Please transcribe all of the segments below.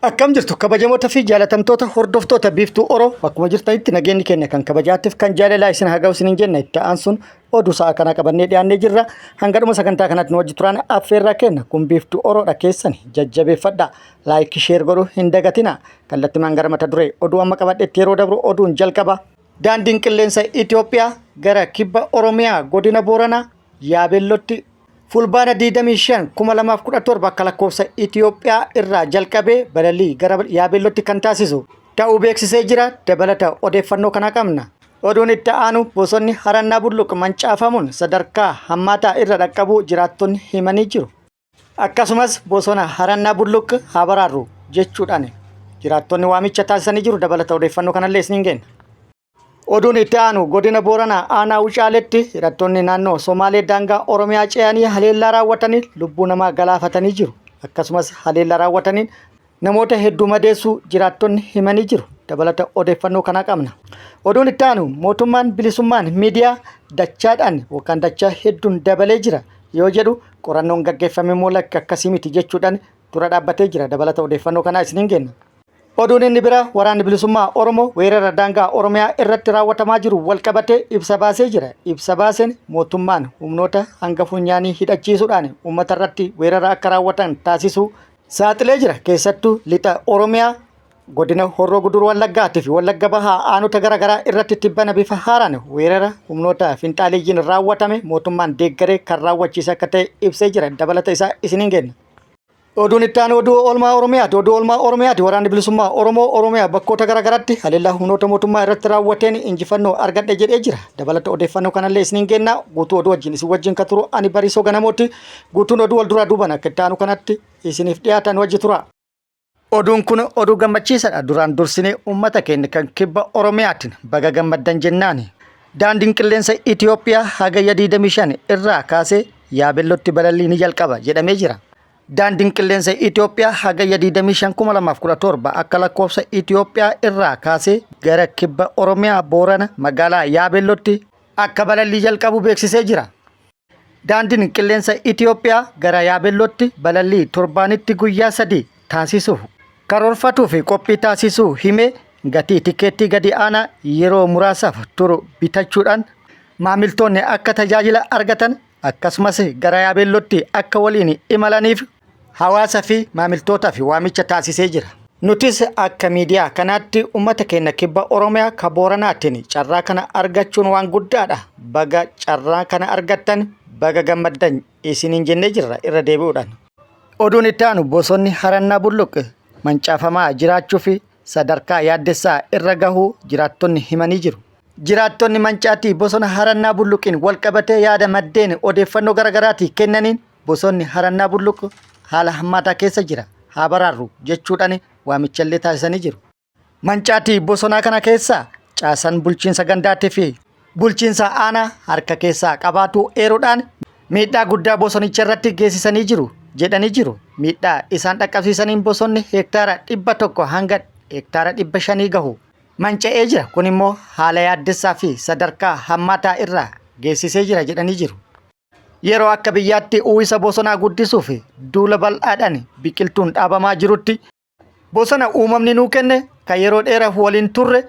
Akkam jirtu kabajamoota fi jaalatamtoota hordoftoota biiftuu Oroo akkuma jirtanitti nageenyi keenya kan kabajaatiif kan jaalalaa isin hagaa'u isin jenna itti aansuun oduu sa'a kana qabannee dhiyaannee jirra. Hangadhuma sagantaa kanatti nu wajji turaan affeerraa kenna kun biiftuu Oroodha keessan jajjabeeffadha. Laayik sheer godhuu hin dagatina. Kallattimaan gara mata duree oduu amma qabadheetti yeroo dabru oduun jalqaba. Daandiin qilleensa Itoophiyaa gara kibba Oromiyaa godina Booranaa Yaabeellootti fulbaana 25,2017 akka lakkoofsa Itoophiyaa irraa jalqabee balalii gara Yaabeellootti kan taasisu ta'uu beeksisee jira. Dabalata odeeffannoo kana qabna. Oduun itti aanu bosonni harannaa bulluq mancaafamuun sadarkaa hammaataa irra dhaqqabuu jiraattonni himanii jiru. Akkasumas bosona harannaa bulluq haa baraarru jechuudhaan jiraattonni waamicha taasisanii jiru. Dabalata odeeffannoo kanallee isiniin kenna. Oduun itti aanu godina Booranaa aanaa Wucaaleetti hidhattoonni naannoo Somaalee daangaa Oromiyaa ce'anii haleellaa raawwatanii lubbuu namaa galaafatanii jiru. Akkasumas haleellaa raawwataniin namoota hedduu madeessuu jiraattonni himanii jiru. Dabalata odeeffannoo kana qabna. Oduun itti aanu mootummaan bilisummaan miidiyaa dachaadhaan yookaan dachaa hedduun dabalee jira yoo jedhu qorannoon gaggeeffame mul'atu akkasii miti jechuudhaan dura dhaabbatee jira. Dabalata odeeffannoo kanaa isiniin kenna. Oduun inni bira waraanni bilisummaa Oromoo weerara daangaa Oromiyaa irratti raawwatamaa jiru walqabatee ibsa baasee jira. Ibsa baaseen mootummaan humnoota hanga funyaanii hidhachiisuudhaan uummata irratti weerara akka raawwatan taasisuu saaxilee jira. Keessattuu lixa Oromiyaa godina Horroo Guduruu Wallaggaatii fi Wallagga Bahaa aanota garaagaraa irratti tibbana bifa haaraan weerara humnoota finxaaleeyyiin raawwatame mootummaan deeggaree kan raawwachiise akka ta'e ibsee jira. Dabalata isaa isiniin kenna. Oduun itti aanu oduu oolmaa Oromiyaati. Oduu oolmaa Oromiyaati waraanni bilisummaa Oromiyaa bakkoota garaagaraatti haleellaa humnoota mootummaa irratti raawwateen injifannoo argadhe jedhee jira. Dabalata odeeffannoo kanallee isiniin kenna. Guutuu oduu wajjin isin wajjin kan turu ani Bariisoo Ganamooti. Guutuun oduu wal duraa duuban akka itti aanu kanatti isiniif dhiyaatan wajji tura. Oduun kun oduu gammachiisaadha. Duraan dursinee uummata keenya kan kibba Oromiyaatiin baga gammaddan jennaan. Daandiin qilleensa Itoophiyaa hagayya 25 irraa kaasee Yaabeellootti balalii ni jalqaba jedhamee jira. Daandiin qilleensa Itoophiyaa hagayya 25,2017 akka lakkoofsa Itoophiyaa irraa kaasee gara kibba Oromiyaa Boorana magaalaa Yaabeellootti akka balalii jalqabu beeksisee jira. Daandiin qilleensa Itoophiyaa gara Yaabeellootti balalii torbaanitti guyyaa 3 taasisuuf karoorfatuu fi qophii taasisuu himee gatii tikeettii gadi aanaa yeroo muraasaaf turu bitachuudhaan maamiltoonni akka tajaajila argatan akkasumas gara Yaabeellootti akka waliin imalaniif hawaasa fi maamiltootaaf waamicha taasisee jira. Nutis akka miidiyaa kanaatti uummata keenya kibba Oromiyaa ka Booranaatiin carraa kana argachuun waan guddaadha. Baga carraa kana argattan baga gammaddan isiniin jennee jirra irra deebi'uudhaan. Oduun itti aanu bosonni harannaa bulluq mancaafamaa jiraachuu fi sadarkaa yaaddessaa irra gahuu jiraattonni himanii jiru. Jiraattonni mancaatii bosona harannaa bulluqiin walqabatee yaada maddeen odeeffannoo garaagaraatii kennaniin bosonni harannaa bulluq haala hammaataa keessa jira haa baraarru jechuudhaan waamichallee taasisanii jiru. Mancaatii bosonaa kana keessaa caasaan bulchiinsa gandaatii fi bulchiinsa aanaa harka keessaa qabaatu eeruudhaan miidhaa guddaa bosonicha irratti geessisanii jiru jedhanii jiru. Miidhaa isaan dhaqqabsiisaniin bosonni hektaara 100 hanga hektaara 500 gahu manca'ee jira. Kun immoo haala yaaddessaa fi sadarkaa hammaataa irraa geessisee jira jedhanii jiru. Yeroo akka biyyaatti uwwisa bosonaa guddisuu fi duula bal'aadhaan biqiltuun dhaabamaa jirutti bosona uumamni nuu kenne kan yeroo dheeraaf waliin turre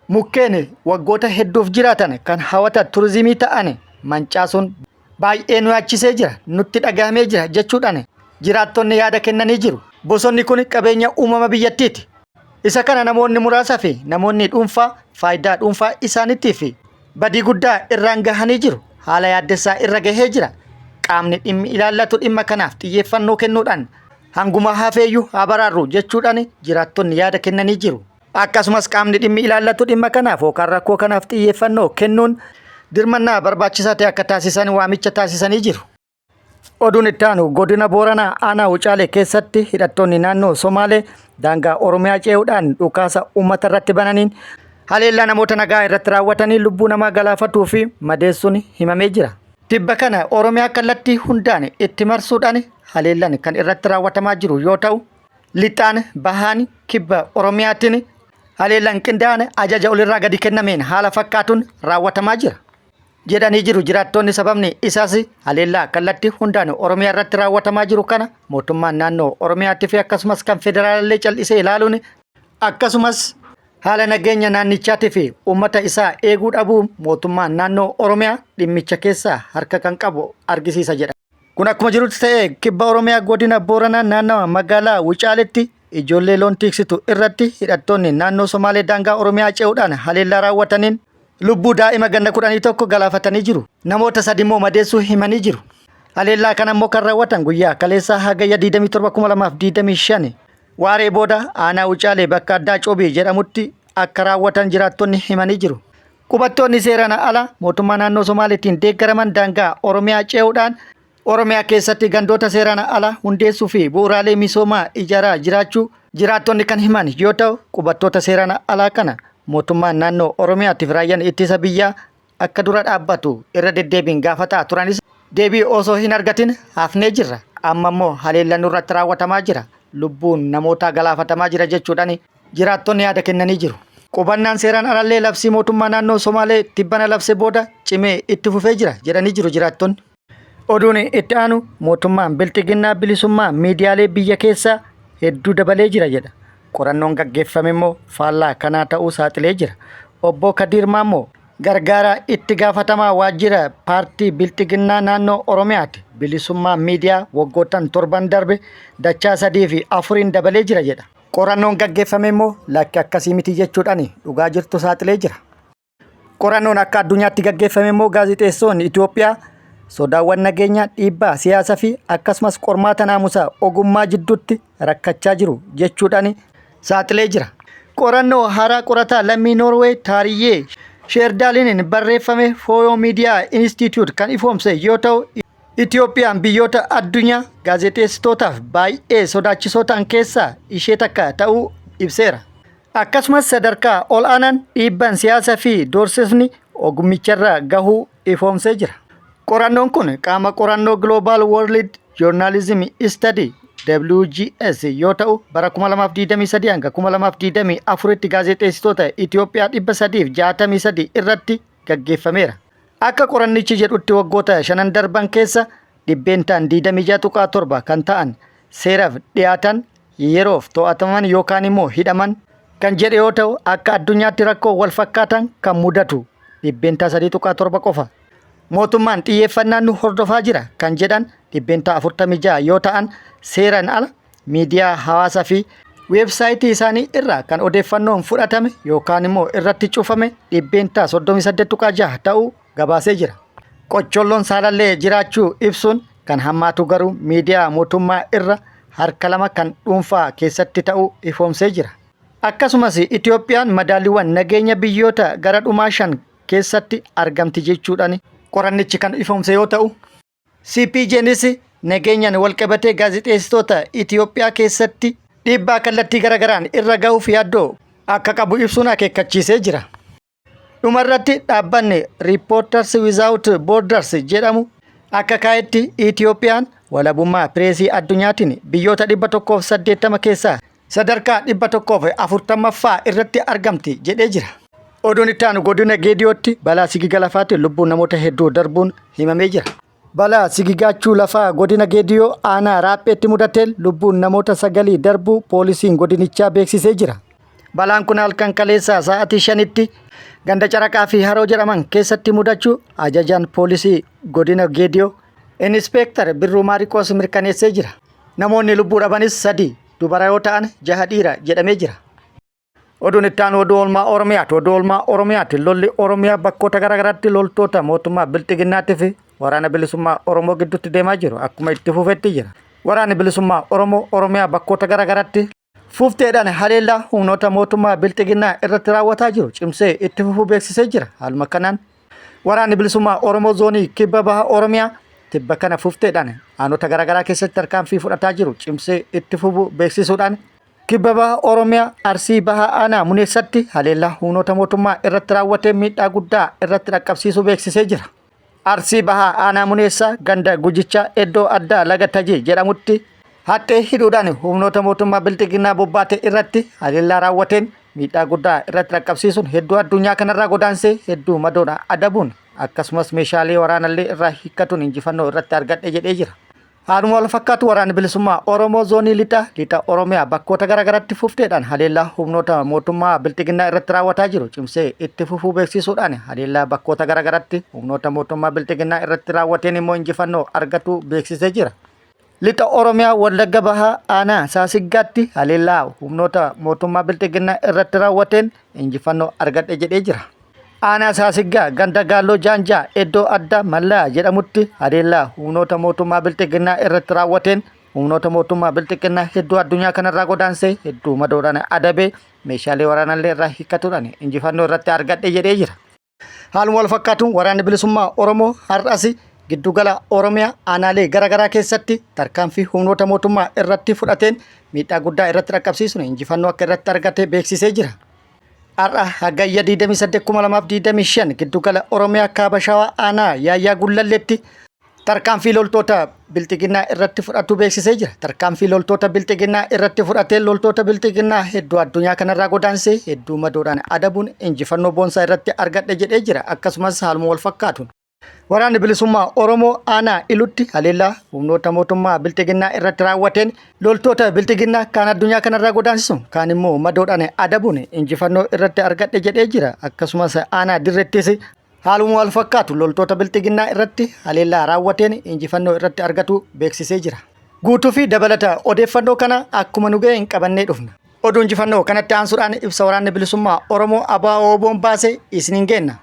mukkeen waggoota hedduuf jiraatan kan hawwata turizimii ta'an mancaasuun baay'ee nu yaachisee jira nutti dhagahamee jira jechuudhaan jiraattonni yaada kennanii jiru. Bosonni kun qabeenya uumama biyyattiiti. Isa kana namoonni muraasa fi namoonni dhuunfaa faayidaa dhuunfaa isaaniitii fi badii guddaa irraan gahanii jiru. Haala yaaddessaa irra gahee jira. Qaamni dhimmi ilaallatu dhimma kanaaf xiyyeeffannoo kennuudhaan hanguma hafeeyyuu haa baraarru jechuudhaan jiraattonni yaada kennanii jiru. Akkasumas qaamni dhimmi ilaallatu dhimma kanaaf yookaan rakkoo kanaaf xiyyeeffannoo kennuun dirmannaa barbaachisaa ta'e akka taasisan waamicha taasisanii jiru. Oduun itti aanu godina Booranaa aanaa Wucaalee keessatti hidhattoonni naannoo Somaalee daangaa Oromiyaa ce'uudhaan dhukaasa uummata irratti bananiin haleellaa namoota nagaa irratti raawwatanii lubbuu namaa galaafatuu fi madeessuun himamee jira. Tibba kana Oromiyaa kallattii hundaan itti marsuudhaan haleellaan kan irratti raawwatamaa jiru yoo ta'u lixaan bahaan kibba Oromiyaatiin haleellaan qindaa'an ajaja olirraa gadi kennameen haala fakkaatuun raawwatamaa jira. jedhanii jiru jiraattonni. Sababni isaas haleellaa kallattii hundaan Oromiyaa irratti raawwatamaa jiru kana mootummaan naannoo Oromiyaatti fi akkasumas kan federaalaallee cal'isee ilaaluun akkasumas haala nageenya naannichaatii fi uummata isaa eeguu dhabuu mootummaan naannoo Oromiyaa dhimmicha keessaa harka kan qabu argisiisa jedha. Kun akkuma jirutti ta'ee kibba Oromiyaa godina Booranaa naannawa magaalaa Wucaaleetti ijoollee loon tiksitu irratti hidhattoonni naannoo Somaalee daangaa Oromiyaa ce'uudhaan haleellaa raawwataniin lubbuu daa'ima ganna 11 galaafatanii jiru. Namoota 3 immoo madeessuu himanii jiru. Haleellaa kana immoo kan raawwatan guyyaa kaleessaa hagayya 27 2025 waaree booda aanaa Wucaalee bakka addaa Coobii jedhamutti akka raawwatan jiraattonni himanii jiru. Qubattoonni seeraan ala mootummaa naannoo Somaaleetiin deeggaraman daangaa Oromiyaa ce'uudhaan Oromiyaa keessatti gandoota seeraan ala hundeessuu fi bu'uuraalee misoomaa ijaaraa jiraachuu jiraattonni kan himan yoo ta'u, qubattoota seeraan alaa kana mootummaan naannoo Oromiyaatiif raayyaan ittisa biyyaa akka dura dhaabbatu irra deddeebiin gaafataa turanis deebii osoo hin argatin hafnee jirra. Amma immoo haleellaan nurratti raawwatamaa jira. Lubbuun namoota galaafatamaa jira jechuudhaan jiraattonni yaada kennanii jiru. Qubannaan seeraan alallee labsii mootummaa naannoo Somaalee tibbana labse booda cimee itti fufee jira jedhanii jiru jiraattonni. Oduun itti aanu mootummaan bilxiginnaa bilisummaa miidiyaalee biyya keessaa hedduu dabalee jira jedha. Qorannoon gaggeeffame immoo faallaa kanaa ta'uu saaxilee jira. Obbo Kadir Maammoo gargaaraa itti gaafatamaa waajjira paartii bilxiginnaa naannoo Oromiyaati. Bilisummaa miidiyaa waggootan 7 darbe dachaa 3 fi 4 dabalee jira jedha. Qorannoon gaggeeffame immoo lakki akkasii miti jechuudhaan dhugaa jirtu saaxilee jira. Qorannoon akka addunyaatti gaggeeffame immoo gaazexeessonni Itoophiyaa sodaawwan nageenyaa dhiibbaa siyaasaa fi akkasumas qormaata naamusaa ogummaa jidduutti rakkachaa jiru jechuudhaan saaxilee jira. Qorannoo haaraa qorataa lammii Noorweey Taariyyee Sheerdaaliin barreeffame Fooyoo Miidiyaa Inistituut kan ifoomse yoo ta'u, Itoophiyaan biyyoota addunyaa gaazexeessitootaaf baay'ee sodaachisoo ta'an keessaa ishee takka ta'uu ibseera. Akkasumas sadarkaa ol aanaan dhiibbaan siyaasaa fi doorsisni ogummicharra gahuu ifoomsee jira. Qorannoon kun qaama qorannoo Global World Journalism Study WGS yoo ta'u, bara 2023 hanga 2024tti gaazexeessitoota Itoophiyaa 363 irratti gaggeeffameera. Akka qorannichi jedhutti waggoota 5 darban keessa dhibbeentaan 26.7 kan ta'an seeraaf dhiyaatan yeroof to'ataman yookaan immoo hidhaman kan jedhe yoo ta'u, akka addunyaatti rakkoo wal fakkaatan kan mudatu dhibbeentaa 3.7 qofa. Mootummaan xiyyeeffannaan nu hordofaa jira kan jedhan dhibbeentaa 46 yoo ta'an, seeraan ala miidiyaa hawaasaa fi weebsaayitii isaanii irraa kan odeeffannoon fudhatame yookaan immoo irratti cufame dhibbeentaa 38.6 ta'uu gabaasee jira. Qocholloon saalallee jiraachuu ibsuun kan hammaatu garuu miidiyaa mootummaa irra harka 2 kan dhuunfaa keessatti ta'uu ifoomsee jira. Akkasumas Itoophiyaan madaaliiwwan nageenya biyyoota gara dhumaa 5 keessatti argamti jechuudhaan qorannichi kan ifoomse yoo ta'u, CPJnis nageenyaan walqabatee gaazexeessitoota Itoophiyaa keessatti dhiibbaa kallattii garagaraan irra gahuuf yaaddoo akka qabu ibsuun akeekkachiisee jira. Dhumarratti dhaabbanni Reporters Without Borders jedhamu akka kaa'etti Itoophiyaan walabummaa pireesii addunyaatiin biyyoota 180 keessaa sadarkaa 140ffaa irratti argamti jedhee jira. Oduun itti aanu godina Geediyootti balaa sigigaa lafaatiin lubbuun namoota hedduu darbuun himamee jira. Balaa sigigaachuu lafaa godina Geediyoo aanaa Raapheetti mudateen lubbuun namoota 9 darbuu poolisiin godinichaa beeksisee jira. Balaan kun halkan kaleessaa sa'aatii 5tti ganda Caraqaa fi Haroo jedhaman keessatti mudachuu ajajaan poolisii godina Geediyoo Inspektar Birruu Maariqoos mirkaneessee jira. Namoonni lubbuu dhabanis 3 dubara yoo ta'an 6 dhiira jedhamee jira. Oduun itti aanu oduu oolmaa Oromiyaati. Oduu oolmaa Oromiyaati. Lolli Oromiyaa bakkoota garaagaraatti loltoota mootummaa bilxiginnaatii fi waraana bilisummaa Oromoo gidduutti deemaa jiru akkuma itti fufetti jira. Waraanni bilisummaa Oromiyaa bakkoota garaagaraatti fufteedhaan haleellaa humnoota mootummaa bilxiginnaa irratti raawwataa jiru cimsee itti fufuu beeksisee jira. Haaluma kanaan waraanni bilisummaa Oromoo zoonii kibba baha Oromiyaa tibba kana fufteedhaan aanota garaagaraa keessatti tarkaanfii fudhataa jiru cimsee itti fufuu beeksisuudhaan kibba baha Oromiyaa Arsii baha aanaa Muneessatti haleellaa humnoota mootummaa irratti raawwatee miidhaa guddaa irratti dhaqqabsiisuu beeksisee jira. Arsii baha aanaa Muneessaa ganda Gujichaa iddoo addaa Laga Tajii jedhamutti haxxee hidhuudhaan humnoota mootummaa bilxiginnaa bobbaate irratti haleellaa raawwateen miidhaa guddaa irratti dhaqqabsiisuun hedduu addunyaa kanarraa godaansee hedduu madoodhaan adabuun akkasumas meeshaalee waraanallee irraa hiikkatuun injifannoo irratti argadhe jedhee jira. Haaluma wal fakkaatu waraanni bilisummaa Oromoo zoonii lixa Oromiyaa bakkoota garaagaraatti fufteedhaan haleellaa humnoota mootummaa biltiginnaa irratti raawwataa jiru cimsee itti fufuu beeksisuudhaan haleellaa bakkoota garaagaraatti humnoota mootummaa biltiginnaa irratti raawwateen immoo injifannoo argatu beeksisee jira. Lixa Oromiyaa Wallagga Bahaa aanaa Saasiggaatti haleellaa humnoota mootummaa biltiginnaa irratti raawwateen injifannoo argadhe jedhee jira. Aanaa Saasiggaa ganda Gaalloo Jaanjaa iddoo adda Mallaa jedhamutti haleellaa humnoota mootummaa biltiginnaa irratti raawwateen humnoota mootummaa biltiginnaa hedduu addunyaa kanarraa godaansee hedduu madoodhaan adabee meeshaalee waraanallee irraa hiikkatuudhaan injifannoo irratti argadhe jedhee jira. Haaluma wal fakkaatuun waraanni bilisummaa Oromoo har'as giddugala Oromiyaa aanaalee garaagaraa keessatti tarkaanfii humnoota mootummaa irratti fudhateen miidhaa guddaa irratti dhaqqabsiisuun injifannoo akka irratti argate beeksisee jira. Har'a hagayya 28,2025 giddugala Oromiyaa kaaba Shawaa aanaa Yaayyaa Gullalleetti tarkaanfii loltoota biltiginnaa irratti fudhatu beeksisee jira. Tarkaanfii loltoota biltiginnaa irratti fudhateen loltoota biltiginnaa hedduu addunyaa kanarraa godaansee hedduu madoodhaan adabuun injifannoo boonsaa irratti argadhe jedhee jira. Akkasumas haaluma wal fakkaatuun waraanni bilisummaa Oromoo aanaa Iluutti haleellaa humnoota mootummaa biltiginnaa irratti raawwateen loltoota biltiginnaa kaan addunyaa kanarraa godaansisuun kaan immoo madoodhaan adabuun injifannoo irratti argadhe jedhee jira. Akkasumas aanaa Dirreettis haaluma wal fakkaatu loltoota biltiginnaa irratti haleellaa raawwateen injifannoo irratti argatu beeksisee jira. Guutuu fi dabalata odeeffannoo kana akkuma nu ga'een qabannee dhufna. Oduu injifannoo kanatti aansuudhaan ibsa waraanni bilisummaa Oromoo ABO'n baase isiniin geenna.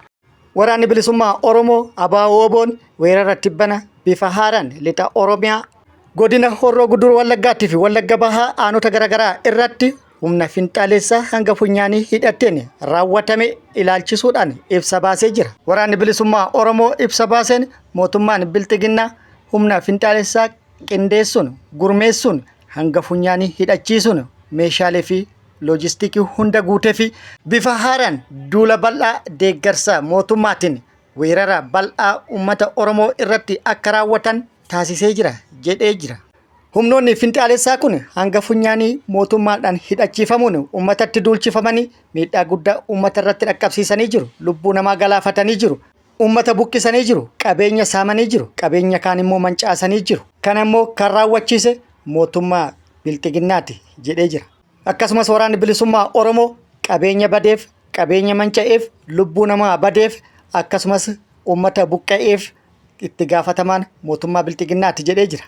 Waraanni bilisummaa Oromoo ABO'n weerara tibbana bifa haaraan lixa Oromiyaa godina Horroo Guduruu Wallaggaatti fi Wallagga Bahaa aanota garaagaraa irratti humna finxaalessaa hanga funyaanii hidhateen raawwatame ilaalchisuudhaan ibsa baasee jira. Waraanni bilisummaa Oromoo ibsa baaseen mootummaan biltiginnaa humna finxaalessaa qindeessuun gurmeessuun hanga funyaanii hidhachiisuun meeshaalee fi loojistikii hunda guutee fi bifa haaraan duula bal'aa deeggarsa mootummaatiin weerara bal'aa uummata Oromoo irratti akka raawwatan taasisee jira jedhee jira. Humnoonni finxaalessaa kun hanga funyaanii mootummaadhaan hidhachiifamuun uummatatti duulchifamanii miidhaa guddaa uummata irratti dhaqqabsiisanii jiru. Lubbuu namaa galaafatanii jiru. Uummata buqqisanii jiru. Qabeenya saamanii jiru. Qabeenya kaan immoo mancaasanii jiru. Kana immoo kan raawwachiise mootummaa biltiginnaati jedhee jira. Akkasumas waraanni bilisummaa Oromoo qabeenya badeef, qabeenya manca'eef, lubbuu namaa badeef akkasumas uummata buqqa'eef itti gaafatamaan mootummaa biltiginnaati jedhee jira.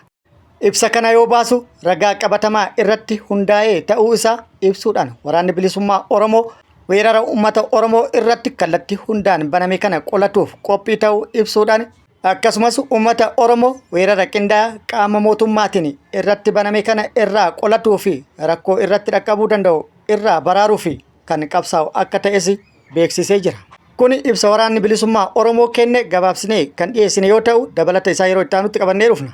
Ibsa kana yoo baasu ragaa qabatamaa irratti hundaa'ee ta'uu isaa ibsuudhaan waraanni bilisummaa Oromoo weerara uummata Oromoo irratti kallattii hundaan baname kana qolatuuf qophii ta'uu ibsuudhaan akkasumas uummata Oromoo weerara qindaa'aa qaama mootummaatiin irratti baname kana irraa qolatuu fi rakkoo irratti dhaqqabuu danda'u irraa baraaruu fi kan qabsaa'u akka ta'es beeksisee jira. Kun ibsa waraanni bilisummaa Oromoo kenne gabaabsinee kan dhiyeessine yoo ta'u dabalata isaa yeroo itti aanutti qabannee dhufna.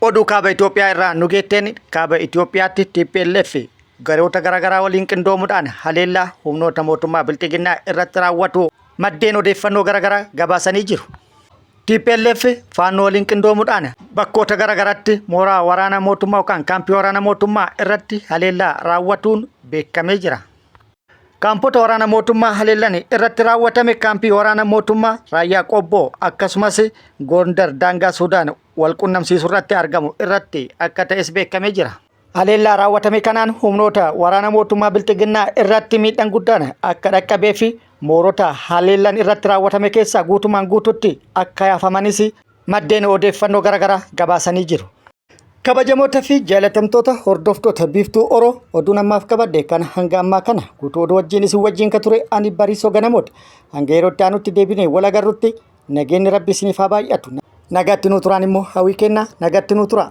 Oduu kaaba Itoophiyaa irraa nu geetteen kaaba Itoophiyaatti TPLF garoota garaagaraa waliin qindoomuudhaan haleellaa humnoota mootummaa biltiginnaa irratti raawwatu maddeen odeeffannoo garaagaraa gabaasanii jiru. TPLF faannoo waliin qindoomuudhaan bakkoota garaagaraatti mooraa waraana mootummaa yookaan kaampii waraana mootummaa irratti haleellaa raawwatuun beekamee jira. Kaampota waraana mootummaa haleellan irratti raawwatame kaampii waraana mootummaa Raayyaa Qobboo akkasumas Gondar daangaa Sudaan wal qunnamsiisuu irratti argamu irratti akka ta'es beekamee jira. Haleellaa raawwatame kanaan humnoota waraana mootummaa biltiginnaa irratti miidhaan guddaan akka dhaqqabee fi moorota haleellan irratti raawwatame keessaa guutumaan guututti akka yaafamanis maddeen odeeffannoo garaagaraa gabaasanii jiru. Kabajamoota fi jaalatamtoota hordoftoota biiftuu Oroo oduu namaaf qabadde kan hanga ammaa kana guutuu oduu wajjin isin wajjin ka ture ani Bariisoo Ganamoota hanga yeroo itti aanutti deebinee wal agarrutti nageenyi Rabbi isiniif haa baay'atu. Nagaatti nu turaan immoo hawwii kennaa nagaatti nu tura.